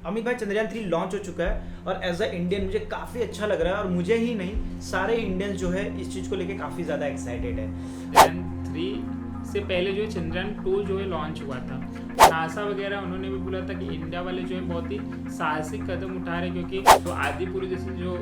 अमित भाई, चंद्रयान 3 लॉन्च हो चुका है और एज अ इंडियन मुझे काफ़ी अच्छा लग रहा है और मुझे ही नहीं सारे इंडियंस जो है इस चीज़ को लेके काफ़ी ज़्यादा एक्साइटेड है। चंद्रयान 3 से पहले जो है चंद्रयान 2 जो है लॉन्च हुआ था। नासा वगैरह उन्होंने भी बोला था कि इंडिया वाले जो है बहुत ही साहसिक कदम उठा रहे, क्योंकि तो आदिपुरुष जैसे जो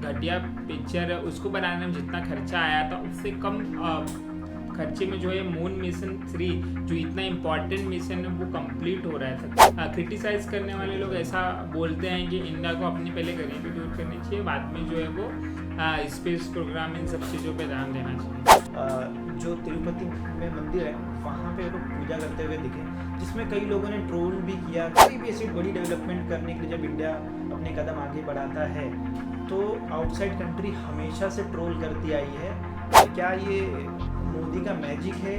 घटिया पिक्चर है उसको बनाने में जितना खर्चा आया था उससे कम खर्चे में जो है मून मिशन 3 जो इतना इम्पोर्टेंट मिशन है वो कंप्लीट हो रहा है। क्रिटिसाइज करने वाले लोग ऐसा बोलते हैं कि इंडिया को अपनी पहले गरीबी दूर करनी चाहिए, बाद में जो है वो स्पेस प्रोग्राम इन सब चीज़ों पे ध्यान देना चाहिए। जो तिरुपति में मंदिर है वहाँ पे लोग पूजा करते हुए दिखे, जिसमें कई लोगों ने ट्रोल भी किया। कोई भी ऐसी बड़ी डेवलपमेंट करने के लिए जब इंडिया अपने कदम आगे बढ़ाता है तो आउटसाइड कंट्री हमेशा से ट्रोल करती आई है। क्या ये मोदी का मैजिक है?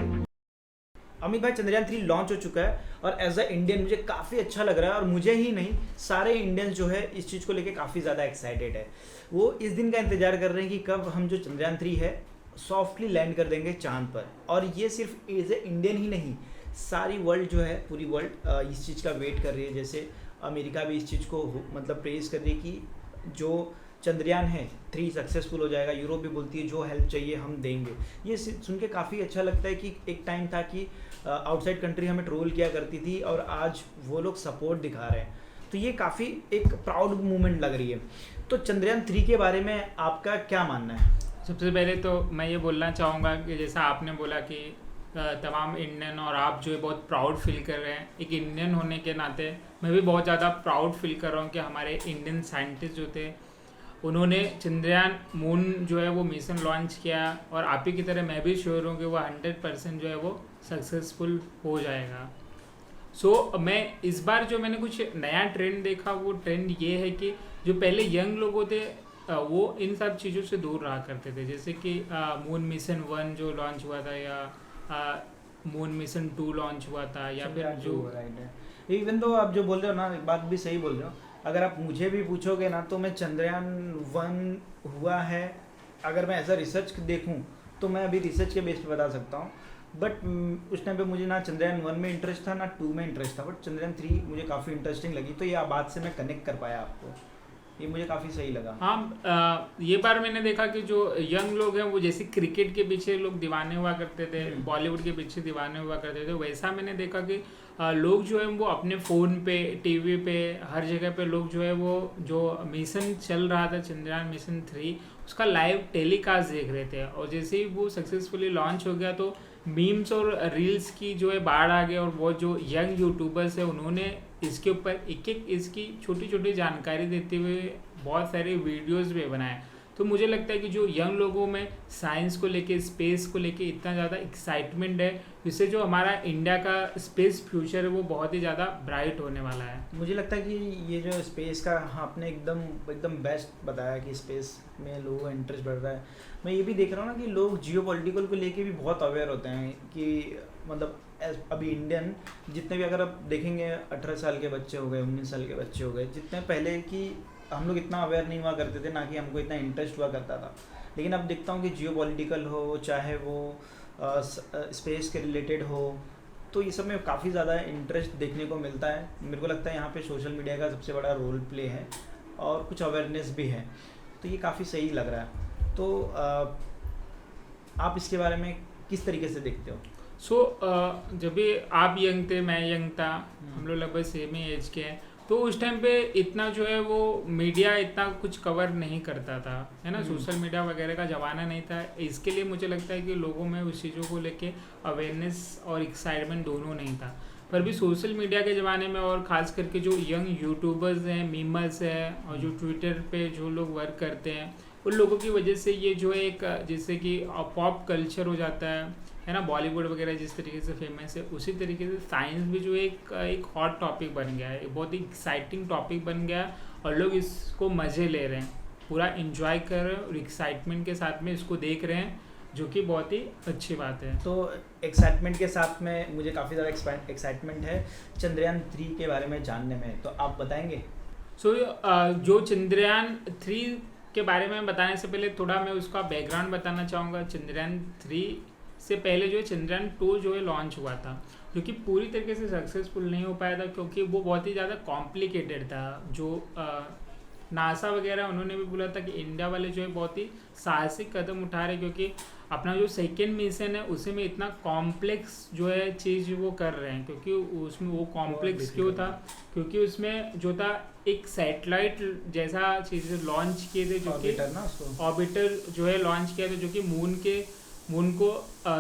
अमित भाई, चंद्रयान 3 लॉन्च हो चुका है और एज अ इंडियन मुझे काफ़ी अच्छा लग रहा है और मुझे ही नहीं सारे इंडियंस जो है इस चीज़ को लेके काफ़ी ज़्यादा एक्साइटेड है। वो इस दिन का इंतज़ार कर रहे हैं कि कब हम जो चंद्रयान 3 है सॉफ्टली लैंड कर देंगे चांद पर। और ये सिर्फ एज ए इंडियन ही नहीं, सारी वर्ल्ड जो है, पूरी वर्ल्ड इस चीज़ का वेट कर रही है। जैसे अमेरिका भी इस चीज़ को मतलब प्रेज कर रही है कि जो चंद्रयान है 3 सक्सेसफुल हो जाएगा। यूरोप भी बोलती है जो हेल्प चाहिए हम देंगे। ये सुन के काफ़ी अच्छा लगता है कि एक टाइम था कि आउटसाइड कंट्री हमें ट्रोल किया करती थी और आज वो लोग सपोर्ट दिखा रहे हैं। तो ये काफ़ी एक प्राउड मूवमेंट लग रही है। तो चंद्रयान 3 के बारे में आपका क्या मानना है? सबसे पहले तो मैं ये बोलना चाहूँगा कि जैसा आपने बोला कि तमाम इंडियन और आप जो है बहुत प्राउड फील कर रहे हैं, एक इंडियन होने के नाते मैं भी बहुत ज़्यादा प्राउड फील कर रहा हूँ कि हमारे इंडियन साइंटिस्ट जो थे उन्होंने चंद्रयान मून जो है वो मिशन लॉन्च किया, और आप ही की तरह मैं भी श्योर हूँ कि वो 100% जो है वो सक्सेसफुल हो जाएगा। मैं इस बार जो मैंने कुछ नया ट्रेंड देखा, वो ट्रेंड ये है कि जो पहले यंग लोग होते वो इन सब चीज़ों से दूर रहा करते थे, जैसे कि मून मिशन 1 जो लॉन्च हुआ था, या मून मिशन 2 लॉन्च हुआ था, या फिर जो राइट है। इवन तो आप जो बोल रहे हो ना, एक बात भी सही बोल रहे हो। अगर आप मुझे भी पूछोगे ना तो मैं चंद्रयान 1 हुआ है, अगर मैं ऐसा रिसर्च देखूं तो मैं अभी रिसर्च के बेस पे बता सकता हूँ। बट उस टाइम पे मुझे ना चंद्रयान 1 में इंटरेस्ट था ना 2 में इंटरेस्ट था, बट चंद्रयान 3 मुझे काफ़ी इंटरेस्टिंग लगी। तो ये बात से मैं कनेक्ट कर पाया आपको, ये मुझे काफ़ी सही लगा। हाँ, ये बार मैंने देखा कि जो यंग लोग हैं वो जैसे क्रिकेट के पीछे लोग दीवाने हुआ करते थे, बॉलीवुड के पीछे दीवाने हुआ करते थे, वैसा मैंने देखा कि लोग जो है वो अपने फ़ोन पे, टीवी पे, हर जगह पे लोग जो है वो जो मिशन चल रहा था चंद्रयान मिशन 3 उसका लाइव टेलीकास्ट देख रहे थे। और जैसे ही वो सक्सेसफुली लॉन्च हो गया तो मीम्स और रील्स की जो है बाढ़ आ गया, और वो जो यंग यूट्यूबर्स है उन्होंने इसके ऊपर एक एक इसकी छोटी छोटी जानकारी देते हुए बहुत सारे वीडियोस भी बनाए। तो मुझे लगता है कि जो यंग लोगों में साइंस को लेके, स्पेस को लेके इतना ज़्यादा एक्साइटमेंट है, इससे जो हमारा इंडिया का स्पेस फ्यूचर है वो बहुत ही ज़्यादा ब्राइट होने वाला है। मुझे लगता है कि ये जो स्पेस का, हाँ, आपने एकदम एकदम बेस्ट बताया कि स्पेस में लोगों का इंटरेस्ट बढ़ रहा है। मैं ये भी देख रहा हूँ ना कि लोग जियो पॉलिटिकल को लेके भी बहुत अवेयर होते हैं कि मतलब अभी इंडियन जितने भी, अगर आप देखेंगे 18 साल के बच्चे हो गए, 19 साल के बच्चे हो गए, जितने पहले कि हम लोग इतना अवेयर नहीं हुआ करते थे, ना कि हमको इतना इंटरेस्ट हुआ करता था। लेकिन अब देखता हूँ कि जियो पॉलिटिकल हो, चाहे वो स्पेस के रिलेटेड हो, तो ये सब में काफ़ी ज़्यादा इंटरेस्ट देखने को मिलता है। मेरे को लगता है यहाँ पे सोशल मीडिया का सबसे बड़ा रोल प्ले है और कुछ अवेयरनेस भी है, तो ये काफ़ी सही लग रहा है। तो आप इसके बारे में किस तरीके से देखते हो? जब भी आप यंग थे, मैं यंग था, हम लोग लगभग सेम ही एज के हैं, तो उस टाइम पे इतना जो है वो मीडिया इतना कुछ कवर नहीं करता था, है ना। सोशल मीडिया वगैरह का ज़माना नहीं था। इसके लिए मुझे लगता है कि लोगों में उस चीज़ों को लेके अवेयरनेस और एक्साइटमेंट दोनों नहीं था। पर भी सोशल मीडिया के ज़माने में, और ख़ास करके जो यंग यूट्यूबर्स हैं, मीमर्स हैं, और जो ट्विटर पे जो लोग वर्क करते हैं, उन लोगों की वजह से ये जो है एक जैसे कि पॉप कल्चर हो जाता है ना। बॉलीवुड वगैरह जिस तरीके से फेमस है, उसी तरीके से साइंस भी जो एक हॉट टॉपिक बन गया है, बहुत ही एक्साइटिंग टॉपिक बन गया है, और लोग इसको मज़े ले रहे हैं, पूरा इंजॉय कर रहे हैं और एक्साइटमेंट के साथ में इसको देख रहे हैं, जो कि बहुत ही अच्छी बात है। तो एक्साइटमेंट के साथ में मुझे काफ़ी ज़्यादा एक्साइटमेंट है चंद्रयान 3 के बारे में जानने में, तो आप बताएंगे? जो चंद्रयान 3 के बारे में बताने से पहले थोड़ा मैं उसका बैकग्राउंड बताना चाहूँगा। चंद्रयान 3 से पहले जो है चंद्रयान 2 जो है लॉन्च हुआ था, जो कि पूरी तरीके से सक्सेसफुल नहीं हो पाया था क्योंकि वो बहुत ही ज़्यादा कॉम्प्लिकेटेड था। जो नासा वगैरह उन्होंने भी बोला था कि इंडिया वाले जो है बहुत ही साहसिक कदम उठा रहे, क्योंकि अपना जो सेकेंड मिशन है उसी में इतना कॉम्प्लेक्स जो है चीज़ वो कर रहे हैं। क्योंकि उसमें वो कॉम्प्लेक्स क्यों था, क्योंकि उसमें जो था एक सैटेलाइट जैसा चीज़ लॉन्च किए थे, जो कि ऑर्बिटर जो है लॉन्च किया था, जो कि मून को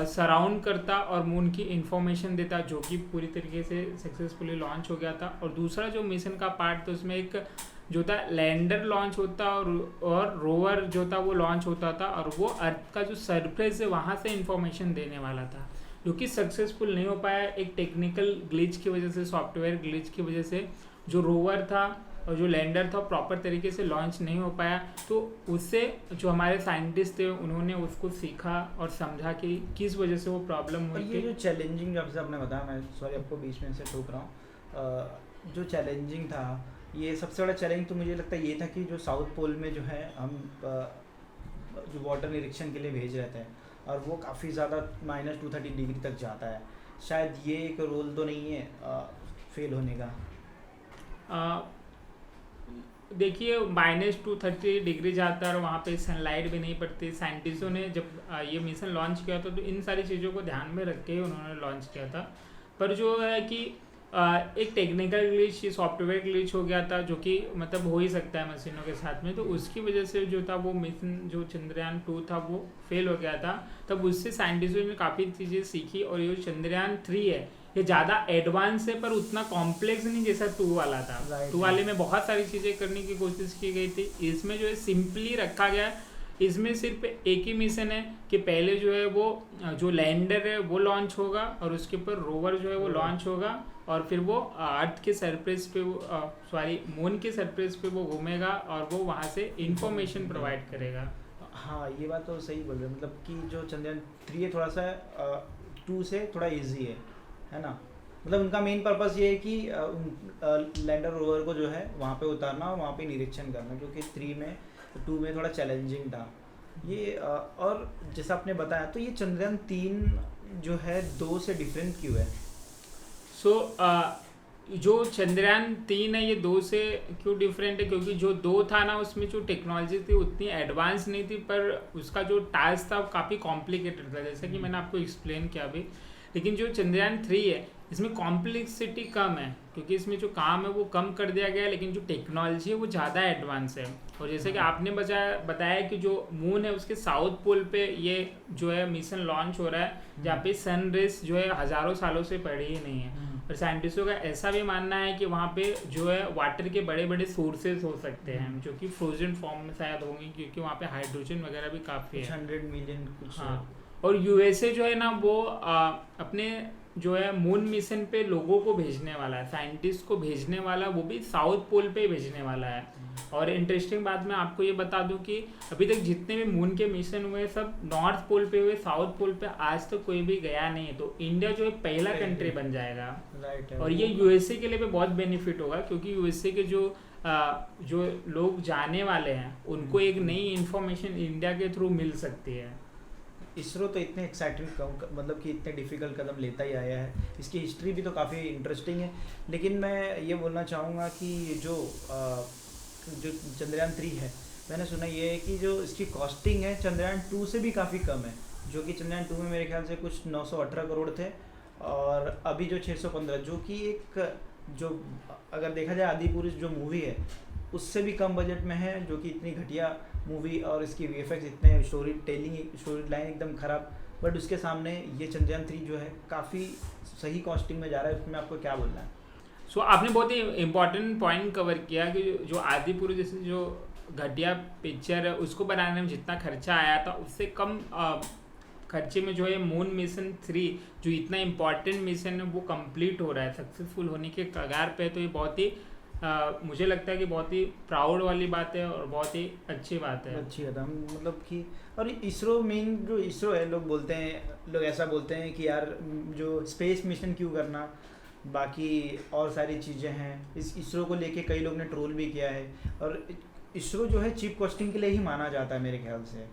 सराउंड करता और मून की इंफॉर्मेशन देता, जो कि पूरी तरीके से सक्सेसफुली लॉन्च हो गया था। और दूसरा जो मिशन का पार्ट था उसमें एक जो था लैंडर लॉन्च होता और रोवर जो था वो लॉन्च होता था, और वो अर्थ का जो सरफेस है वहाँ से इंफॉर्मेशन देने वाला था, जो कि सक्सेसफुल नहीं हो पाया एक टेक्निकल ग्लिच की वजह से, सॉफ्टवेयर ग्लिच की वजह से। जो रोवर था और जो लैंडर था प्रॉपर तरीके से लॉन्च नहीं हो पाया, तो उससे जो हमारे साइंटिस्ट थे उन्होंने उसको सीखा और समझा कि किस वजह से वो प्रॉब्लम हुई ये जो चैलेंजिंग जब से आपने बताया, मैं सॉरी आपको बीच में से टोक रहा हूँ, जो चैलेंजिंग था, ये सबसे बड़ा चैलेंज तो मुझे लगता है ये था कि जो साउथ पोल में जो है हम जो वाटर निरीक्षण के लिए भेज रहे थे, और वो काफ़ी ज़्यादा -230 डिग्री तक जाता है। शायद ये एक रोल तो नहीं है फेल होने का। देखिए -230 डिग्री जाता है और वहाँ पे सनलाइट भी नहीं पड़ती। साइंटिस्टों ने जब ये मिशन लॉन्च किया था तो इन सारी चीज़ों को ध्यान में रख के उन्होंने लॉन्च किया था। पर जो है कि एक टेक्निकल ग्लिच, सॉफ्टवेयर ग्लिच हो गया था, जो कि मतलब हो ही सकता है मशीनों के साथ में, तो उसकी वजह से जो था वो मिशन जो चंद्रयान 2 था वो फेल हो गया था। तब उससे साइंटिस्टों ने काफ़ी चीज़ें सीखी, और ये चंद्रयान 3 है ये ज़्यादा एडवांस है पर उतना कॉम्प्लेक्स नहीं जैसा 2 वाला था। 2 वाले में बहुत सारी चीज़ें करने की कोशिश की गई थी, इसमें जो है सिंपली रखा गया। इसमें सिर्फ एक ही मिशन है कि पहले जो है वो जो लैंडर है वो लॉन्च होगा और उसके ऊपर रोवर जो है वो लॉन्च होगा, और फिर वो अर्थ के सरफेस पे मून के सरफेस पे वो घूमेगा और वो वहाँ से इंफॉर्मेशन प्रोवाइड करेगा। हाँ, ये बात तो सही बोल रहे हैं, मतलब कि जो चंद्रयान 3 है थोड़ा सा 2 से थोड़ा इजी है ना। मतलब उनका मेन पर्पस ये है कि लैंडर रोवर को जो है वहाँ पे उतारना और वहाँ पे निरीक्षण करना, क्योंकि 2 में थोड़ा चैलेंजिंग था ये। और जैसा आपने बताया, तो ये चंद्रयान 3 जो है 2 से डिफरेंट क्यों है? जो चंद्रयान 3 है ये 2 से क्यों डिफरेंट है, क्योंकि जो 2 था ना उसमें जो टेक्नोलॉजी थी उतनी एडवांस नहीं थी, पर उसका जो टास्क था वो काफ़ी कॉम्प्लिकेटेड था, जैसा कि मैंने आपको एक्सप्लेन किया अभी। लेकिन जो चंद्रयान 3 है इसमें कॉम्प्लेक्सिटी कम है, क्योंकि इसमें जो काम है वो कम कर दिया गया है, लेकिन जो टेक्नोलॉजी है वो ज़्यादा एडवांस है। और जैसे कि आपने बताया कि जो मून है उसके साउथ पोल पे ये जो है मिशन लॉन्च हो रहा है, जहाँ पे सन रेस जो है हज़ारों सालों से पड़ी ही नहीं है। और साइंटिस्टों का ऐसा भी मानना है कि वहाँ पे जो है वाटर के बड़े बड़े सोर्सेज हो सकते हैं, जो कि फ्रोजन फॉर्म में शायद होंगे, क्योंकि वहाँ पे हाइड्रोजन वगैरह भी काफ़ी है, 100 मिलियन कुछ। हाँ। और यूएसए जो है ना वो अपने जो है मून मिशन पे लोगों को भेजने वाला है, साइंटिस्ट को भेजने वाला, वो भी साउथ पोल पे भेजने वाला है। और इंटरेस्टिंग बात मैं आपको ये बता दूं कि अभी तक जितने भी मून के मिशन हुए सब नॉर्थ पोल पे हुए, साउथ पोल पे आज तक कोई भी गया नहीं है। तो इंडिया जो है पहला कंट्री बन जाएगा। राइट। और ये यूएसए के लिए भी बहुत बेनिफिट होगा, क्योंकि यूएसए के जो लोग जाने वाले हैं उनको एक नई इंफॉर्मेशन इंडिया के थ्रू मिल सकती है। इसरो तो इतने एक्साइटिंग मतलब कि इतने डिफ़िकल्ट कदम लेता ही आया है, इसकी हिस्ट्री भी तो काफ़ी इंटरेस्टिंग है। लेकिन मैं ये बोलना चाहूँगा कि जो चंद्रयान 3 है, मैंने सुना ये है कि जो इसकी कॉस्टिंग है चंद्रयान 2 से भी काफ़ी कम है, जो कि चंद्रयान 2 में मेरे ख्याल से कुछ 918 करोड़ थे, और अभी जो 615, जो कि एक जो अगर देखा जाए आदि पुरुष जो मूवी है उससे भी कम बजट में है, जो कि इतनी घटिया मूवी और इसकी वीएफएक्स इतने स्टोरी लाइन एकदम ख़राब, बट उसके सामने ये चंद्रयान 3 जो है काफ़ी सही कॉस्टिंग में जा रहा है। उसमें आपको क्या बोलना है? आपने बहुत ही इम्पोर्टेंट पॉइंट कवर किया कि जो आदि पुरुष जैसे जो घटिया पिक्चर है उसको बनाने में जितना खर्चा आया था उससे कम खर्चे में जो है मून मिशन 3 जो इतना इम्पोर्टेंट मिशन है वो कंप्लीट हो रहा है, सक्सेसफुल होने के कगार पे। तो ये बहुत ही मुझे लगता है कि बहुत ही प्राउड वाली बात है और बहुत ही अच्छी बात है। अच्छी कदम, मतलब कि और इसरो मेन जो इसरो है, लोग ऐसा बोलते हैं कि यार जो स्पेस मिशन क्यों करना, बाकी और सारी चीज़ें हैं। इस इसरो को लेके कई लोग ने ट्रोल भी किया है, और इसरो जो है चीप कॉस्टिंग के लिए ही माना जाता है मेरे ख्याल से।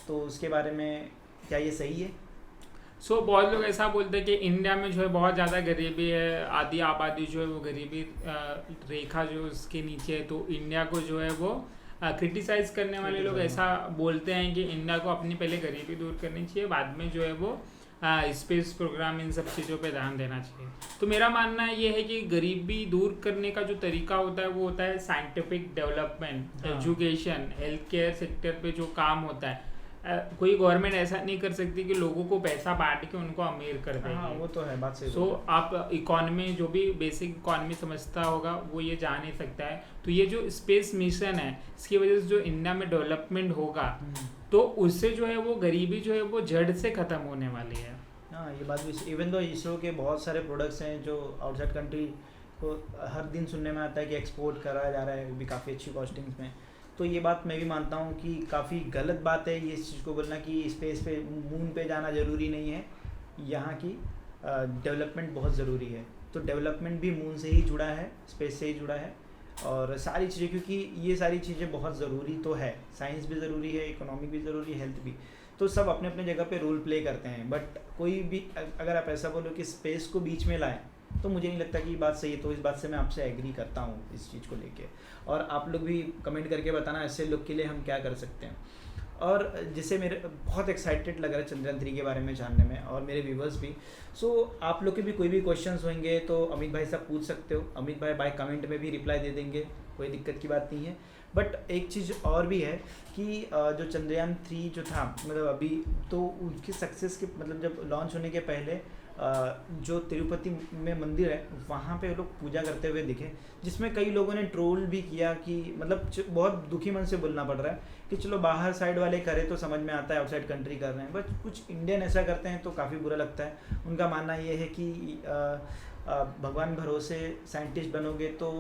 तो उसके बारे में क्या ये सही है? बहुत लोग ऐसा बोलते हैं कि इंडिया में जो है बहुत ज़्यादा गरीबी है, आधी आबादी जो है वो गरीबी रेखा जो उसके नीचे है, तो इंडिया को जो है वो क्रिटिसाइज करने वाले लोग ऐसा बोलते हैं कि इंडिया को अपनी पहले गरीबी दूर करनी चाहिए, बाद में जो है वो स्पेस प्रोग्राम इन सब चीज़ों पे ध्यान देना चाहिए। तो मेरा मानना ये है कि गरीबी दूर करने का जो तरीका होता है वो होता है scientific development, education, health care sector पे जो काम होता है। कोई गवर्नमेंट ऐसा नहीं कर सकती कि लोगों को पैसा बांट के उनको अमीर कर देगी। हाँ, वो तो है, बात सही। आप इकोनॉमी जो भी बेसिक इकोनॉमी समझता होगा वो ये जान नहीं सकता है। तो ये जो स्पेस मिशन है इसकी वजह से जो इंडिया में डेवलपमेंट होगा तो उससे जो है वो गरीबी जो है वो जड़ से ख़त्म होने वाली है। हाँ, ये बात भी। इवन दो इसरो के बहुत सारे प्रोडक्ट्स हैं जो आउटसाइड कंट्री को हर दिन सुनने में आता है कि एक्सपोर्ट करा जा रहा है, वो भी काफ़ी अच्छी कॉस्टिंग्स में। तो ये बात मैं भी मानता हूँ कि काफ़ी गलत बात है ये इस चीज़ को बोलना कि स्पेस पे, मून पे जाना ज़रूरी नहीं है। यहाँ की डेवलपमेंट बहुत ज़रूरी है। तो डेवलपमेंट भी मून से ही जुड़ा है, स्पेस से ही जुड़ा है, और सारी चीज़ें, क्योंकि ये सारी चीज़ें बहुत ज़रूरी तो है। साइंस भी ज़रूरी है, इकोनॉमी भी ज़रूरी है, हेल्थ भी। तो सब अपने अपने जगह पे रोल प्ले करते हैं। बट कोई भी अगर आप ऐसा बोलो कि स्पेस को बीच में लाएं तो मुझे नहीं लगता कि ये बात सही है। तो इस बात से मैं आपसे एग्री करता हूँ इस चीज़ को लेके। और आप लोग भी कमेंट करके बताना ऐसे लोग के लिए हम क्या कर सकते हैं। और जैसे मेरे बहुत एक्साइटेड लग रहा है चंद्रयान 3 के बारे में जानने में, और मेरे व्यूवर्स भी। सो आप लोग के भी कोई भी क्वेश्चंस होंगे तो अमित भाई साहब पूछ सकते हो। अमित भाई बाय कमेंट में भी रिप्लाई दे देंगे, कोई दिक्कत की बात नहीं है। बट एक चीज़ और भी है कि जो चंद्रयान 3 जो था, मतलब अभी तो उसकी सक्सेस के, मतलब जब लॉन्च होने के पहले जो तिरुपति में मंदिर है वहाँ पे लोग पूजा करते हुए दिखे, जिसमें कई लोगों ने ट्रोल भी किया कि मतलब बहुत दुखी मन से बोलना पड़ रहा है कि चलो बाहर साइड वाले करे तो समझ में आता है, आउटसाइड कंट्री कर रहे हैं, बट कुछ इंडियन ऐसा करते हैं तो काफ़ी बुरा लगता है। उनका मानना ये है कि भगवान भरोसे साइंटिस्ट बनोगे तो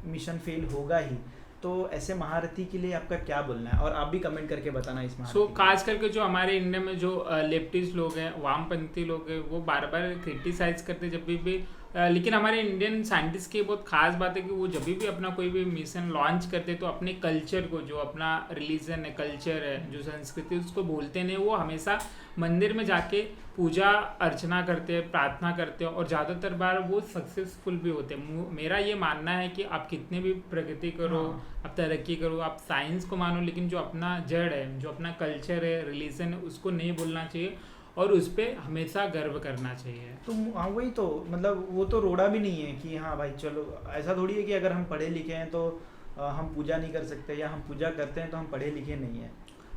मिशन फेल होगा ही। तो ऐसे महारथी के लिए आपका क्या बोलना है, और आप भी कमेंट करके बताना इस महारथी खास करके जो हमारे इंडिया में जो लेफ्टिस्ट लोग हैं, वामपंथी लोग हैं, वो बार बार क्रिटिसाइज करते जब भी लेकिन हमारे इंडियन साइंटिस्ट की बहुत खास बात है कि वो जब भी अपना कोई भी मिशन लॉन्च करते तो अपने कल्चर को, जो अपना रिलीजन है, कल्चर है, जो संस्कृति उसको भूलते नहीं। वो हमेशा मंदिर में जाके पूजा अर्चना करते हैं, प्रार्थना करते हैं, और ज़्यादातर बार वो सक्सेसफुल भी होते हैं। मेरा ये मानना है कि आप कितने भी प्रगति करो, आप तरक्की करो, आप साइंस को मानो, लेकिन जो अपना जड़ है, जो अपना कल्चर है, रिलीजन है, उसको नहीं भूलना चाहिए और उस पर हमेशा गर्व करना चाहिए। तो हाँ, वही तो, मतलब वो तो रोड़ा भी नहीं है कि हाँ भाई चलो, ऐसा थोड़ी है कि अगर हम पढ़े लिखे हैं तो हम पूजा नहीं कर सकते, या हम पूजा करते हैं तो हम पढ़े लिखे नहीं हैं।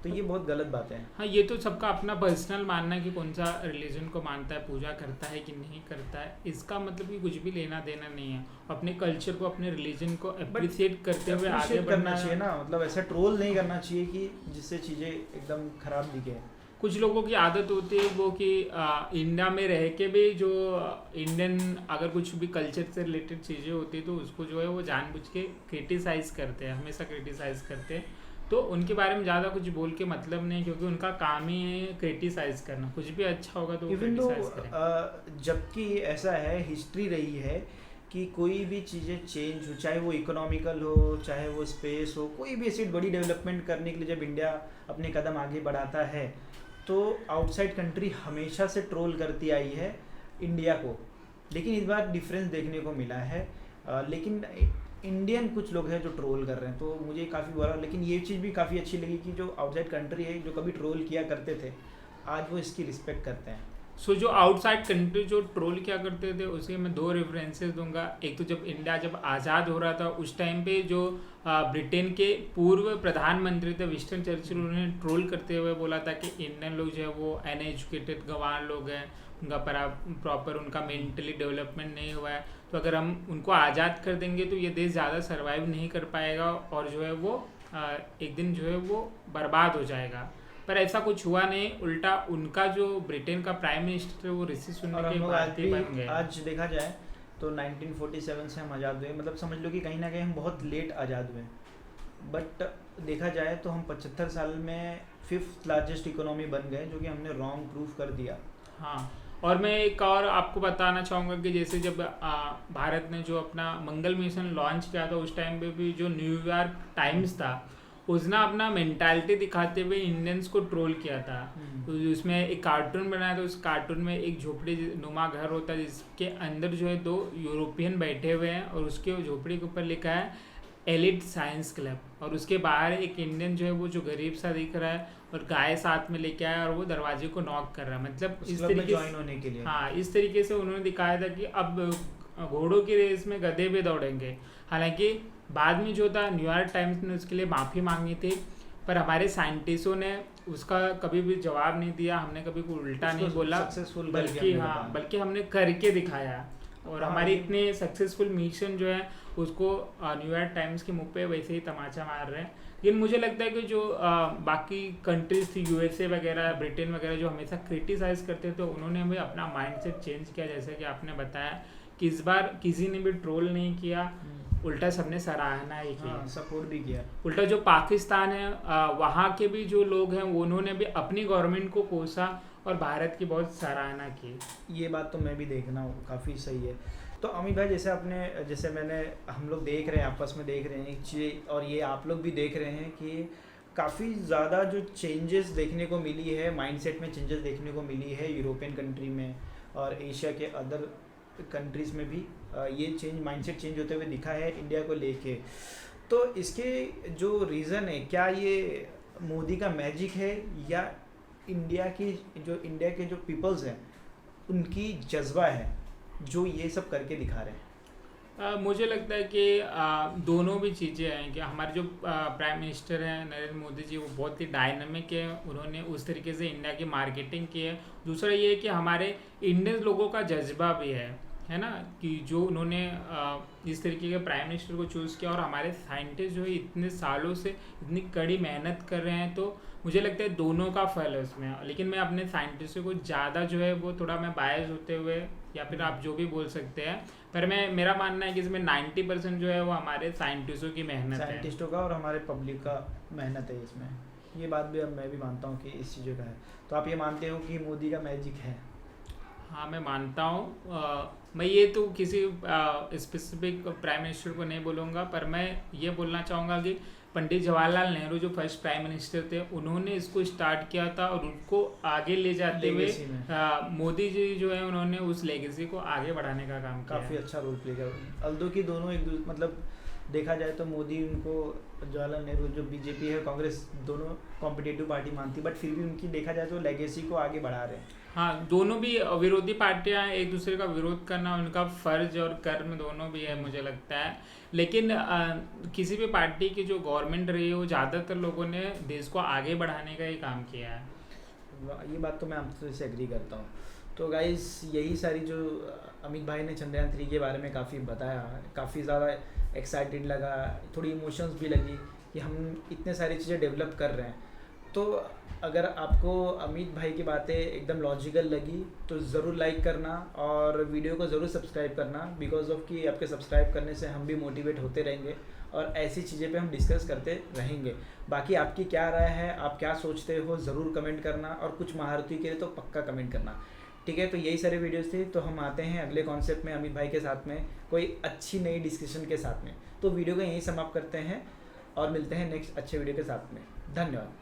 तो ये बहुत गलत बात है। हाँ, ये तो सबका अपना पर्सनल मानना है कि कौन सा रिलीजन को मानता है, पूजा करता है कि नहीं करता है। इसका मतलब कि कुछ भी लेना देना नहीं है। अपने कल्चर को, अपने रिलीजन को अप्रिशिएट करते हुए आगे बढ़ना चाहिए ना। मतलब ऐसा ट्रोल नहीं करना चाहिए कि जिससे चीज़ें एकदम खराब दिखे। कुछ लोगों की आदत होती है वो कि इंडिया में रह के भी जो इंडियन अगर कुछ भी कल्चर से रिलेटेड चीज़ें होती है तो उसको जो है वो जानबूझ के क्रिटिसाइज़ करते हैं, हमेशा क्रिटिसाइज़ करते हैं। तो उनके बारे में ज़्यादा कुछ बोल के मतलब नहीं, क्योंकि उनका काम ही है क्रिटिसाइज़ करना। कुछ भी अच्छा होगा तो वो क्रिटिसाइज़ करें। जबकि ऐसा है, हिस्ट्री रही है कि कोई भी चीज़ें चेंज हो, चाहे वो इकोनॉमिकल हो, चाहे वो स्पेस हो, कोई भी ऐसी बड़ी डेवलपमेंट करने के लिए जब इंडिया अपने कदम आगे बढ़ाता है तो आउटसाइड कंट्री हमेशा से ट्रोल करती आई है इंडिया को। लेकिन इस बार डिफरेंस देखने को मिला है। लेकिन इंडियन कुछ लोग हैं जो ट्रोल कर रहे हैं, तो मुझे काफ़ी बुरा। लेकिन ये चीज़ भी काफ़ी अच्छी लगी कि जो आउटसाइड कंट्री है, जो कभी ट्रोल किया करते थे, आज वो इसकी रिस्पेक्ट करते हैं। जो आउटसाइड कंट्री जो ट्रोल किया करते थे उसके मैं 2 रेफरेंसेस दूंगा। एक तो जब इंडिया जब आज़ाद हो रहा था उस टाइम पे जो ब्रिटेन के पूर्व प्रधानमंत्री थे विंस्टन चर्चिल, उन्होंने ट्रोल करते हुए बोला था कि इंडियन लोग जो है वो अनएजुकेटेड गंवार लोग हैं, उनका प्रॉपर उनका मेंटली डेवलपमेंट नहीं हुआ है, तो अगर हम उनको आज़ाद कर देंगे तो ये देश ज़्यादा सर्वाइव नहीं कर पाएगा और जो है वो एक दिन जो है वो बर्बाद हो जाएगा। पर ऐसा कुछ हुआ नहीं, उल्टा उनका जो ब्रिटेन का प्राइम मिनिस्टर है वो ऋषि सुनक के भारतीय बन गए। आज देखा जाए तो 1947 से हम आज़ाद हुए, मतलब समझ लो कि कहीं ना कहीं हम बहुत लेट आज़ाद हुए। बट देखा जाए तो हम 75 साल में 5th लार्जेस्ट इकोनॉमी बन गए, जो कि हमने रॉन्ग प्रूफ कर दिया। हाँ, और मैं एक और आपको बताना चाहूँगा कि जैसे जब भारत ने जो अपना मंगल मिशन लॉन्च किया था उस टाइम पे भी जो न्यूयॉर्क टाइम्स था उसने अपना मेंटालिटी दिखाते हुए इंडियंस को ट्रोल किया था। तो उसमें एक कार्टून बनाया था, उस कार्टून में एक झोपड़ी नुमा घर होता है जिसके अंदर जो है 2 यूरोपियन बैठे हुए हैं और उसके झोपड़ी के ऊपर लिखा है एलिट साइंस क्लब, और उसके बाहर एक इंडियन जो है वो जो गरीब सा दिख रहा है और गाय साथ में लेके आया और वो दरवाजे को नॉक कर रहा है। मतलब इस तरीके ज्वाइन होने के लिए, हाँ, इस तरीके से उन्होंने दिखाया था कि अब घोड़ों की रेस में गधे भी दौड़ेंगे। हालांकि बाद में जो था न्यूयॉर्क टाइम्स ने उसके लिए माफ़ी मांगी थी, पर हमारे साइंटिस्टों ने उसका कभी भी जवाब नहीं दिया, हमने कभी कोई उल्टा नहीं बोला, बल्कि हमने करके दिखाया। और हमारी इतने सक्सेसफुल मिशन जो है उसको न्यूयॉर्क टाइम्स के मुंह पे वैसे ही तमाचा मार रहे हैं। लेकिन मुझे लगता है कि जो बाकी कंट्रीज थी, यूएसए वगैरह, ब्रिटेन वगैरह, जो हमेशा क्रिटिसाइज करते थे, उन्होंने भी अपना माइंडसेट चेंज किया। जैसे कि आपने बताया कि इस बार किसी ने भी ट्रोल नहीं किया, उल्टा सबने सराहना ही की, सपोर्ट भी किया। उल्टा जो पाकिस्तान है वहाँ के भी जो लोग हैं उन्होंने भी अपनी गवर्नमेंट को कोसा और भारत की बहुत सराहना की। ये बात तो मैं भी देखना हूँ, काफ़ी सही है। तो अमित भाई, हम लोग देख रहे हैं, आपस में देख रहे हैं चीज़ें, और ये आप लोग भी देख रहे हैं कि काफ़ी ज़्यादा जो चेंजेस देखने को मिली है, माइंडसेट में चेंजेस देखने को मिली है यूरोपियन कंट्री में और एशिया के अदर कंट्रीज़ में भी ये माइंडसेट चेंज होते हुए दिखा है इंडिया को लेके। तो इसके जो रीज़न है, क्या ये मोदी का मैजिक है या इंडिया के जो पीपल्स हैं उनकी जज्बा है जो ये सब करके दिखा रहे हैं? मुझे लगता है कि दोनों भी चीज़ें हैं कि हमारे जो प्राइम मिनिस्टर हैं नरेंद्र मोदी जी, वो बहुत ही डायनामिक है, उन्होंने उस तरीके से इंडिया की मार्केटिंग की है। दूसरा ये है कि हमारे इंडियन लोगों का जज्बा भी है ना, कि जो उन्होंने इस तरीके के प्राइम मिनिस्टर को चूज़ किया, और हमारे साइंटिस्ट जो है इतने सालों से इतनी कड़ी मेहनत कर रहे हैं, तो मुझे लगता है दोनों का फल है उसमें। लेकिन मैं अपने साइंटिस्टों को ज़्यादा जो है वो थोड़ा मैं बायस होते हुए, या फिर आप जो भी बोल सकते हैं, पर मेरा मानना है कि इसमें 90% जो है वो हमारे साइंटिस्टों की मेहनत है, साइंटिस्टों का और हमारे पब्लिक का मेहनत है इसमें। ये बात भी अब मैं भी मानता हूँ कि इस चीज़ों का है। तो आप ये मानते हो कि मोदी का मैजिक है? हाँ, मैं मानता हूँ। मैं ये तो किसी स्पेसिफिक प्राइम मिनिस्टर को नहीं बोलूँगा, पर मैं ये बोलना चाहूँगा कि पंडित जवाहरलाल नेहरू जो फर्स्ट प्राइम मिनिस्टर थे, उन्होंने इसको स्टार्ट किया था और उनको आगे ले जाते हुए मोदी जी जो है उन्होंने उस लेगेसी को आगे बढ़ाने का काम किया। काफ़ी अच्छा रोल प्ले किया। अल्दो की दोनों मतलब देखा जाए तो मोदी उनको, जवाहरलाल नेहरू जो बीजेपी है, कांग्रेस, दोनों कॉम्पिटिटिव पार्टी मानती, बट फिर भी उनकी देखा जाए तो लेगेसी को आगे बढ़ा रहे हैं। हाँ, दोनों भी विरोधी पार्टियां एक दूसरे का विरोध करना उनका फर्ज और कर्म दोनों भी है मुझे लगता है। लेकिन किसी भी पार्टी की जो गवर्नमेंट रही है वो ज़्यादातर लोगों ने देश को आगे बढ़ाने का ही काम किया है। ये बात तो मैं आपसे से एग्री करता हूँ। तो गाइस, यही सारी जो अमित भाई ने चंद्रयान 3 के बारे में काफ़ी बताया, काफ़ी ज़्यादा एक्साइटेड लगा, थोड़ी इमोशंस भी लगी कि हम इतने सारी चीज़ें डेवलप कर रहे हैं। तो अगर आपको अमित भाई की बातें एकदम लॉजिकल लगी तो ज़रूर लाइक करना और वीडियो को ज़रूर सब्सक्राइब करना, बिकॉज ऑफ कि आपके सब्सक्राइब करने से हम भी मोटिवेट होते रहेंगे और ऐसी चीज़ें पे हम डिस्कस करते रहेंगे। बाकी आपकी क्या राय है, आप क्या सोचते हो, ज़रूर कमेंट करना, और कुछ महारथी के लिए तो पक्का कमेंट करना, ठीक है? तो यही सारे वीडियोस थे। तो हम आते हैं अगले कॉन्सेप्ट में अमित भाई के साथ में, कोई अच्छी नई डिस्कशन के साथ में। तो वीडियो को यहीं समाप्त करते हैं और मिलते हैं नेक्स्ट अच्छे वीडियो के साथ में। धन्यवाद।